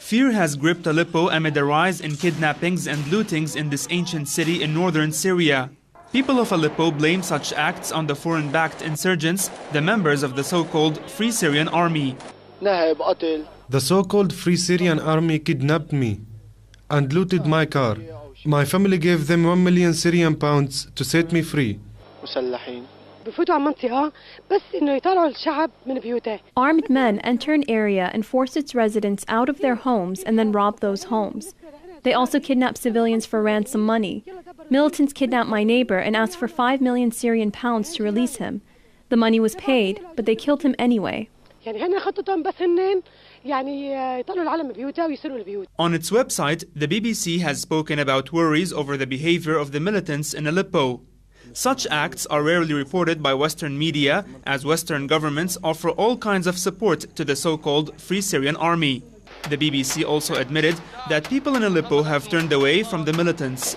Fear has gripped Aleppo amid a rise in kidnappings and lootings in this ancient city in northern Syria. People of Aleppo blame such acts on the foreign-backed insurgents, the members of the so-called Free Syrian Army. The so-called Free Syrian Army kidnapped me and looted my car. My family gave them 1 million Syrian pounds to set me free. Armed men enter an area and force its residents out of their homes and then rob those homes. They also kidnap civilians for ransom money. Militants kidnapped my neighbor and asked for 5 million Syrian pounds to release him. The money was paid, but they killed him anyway. On its website, the BBC has spoken about worries over the behavior of the militants in Aleppo. Such acts are rarely reported by Western media, as Western governments offer all kinds of support to the so-called Free Syrian Army. The BBC also admitted that people in Aleppo have turned away from the militants.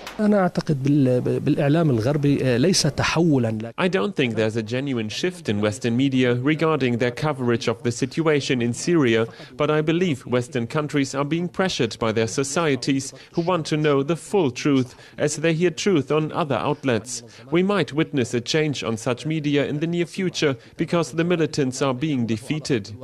I don't think there's a genuine shift in Western media regarding their coverage of the situation in Syria, but I believe Western countries are being pressured by their societies who want to know the full truth as they hear truth on other outlets. We might witness a change on such media in the near future because the militants are being defeated.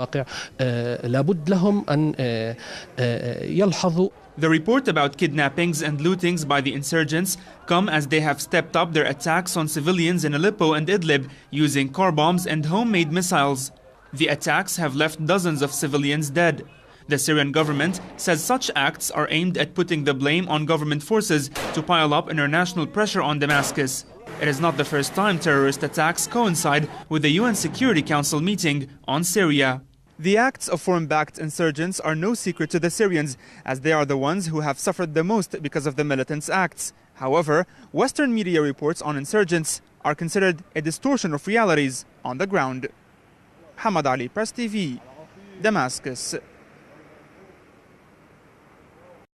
The report about kidnappings and lootings by the insurgents come as they have stepped up their attacks on civilians in Aleppo and Idlib using car bombs and homemade missiles. The attacks have left dozens of civilians dead. The Syrian government says such acts are aimed at putting the blame on government forces to pile up international pressure on Damascus. It is not the first time terrorist attacks coincide with the UN Security Council meeting on Syria. The acts of foreign-backed insurgents are no secret to the Syrians, as they are the ones who have suffered the most because of the militants' acts. However, Western media reports on insurgents are considered a distortion of realities on the ground. Hamad Ali, Press TV, Damascus.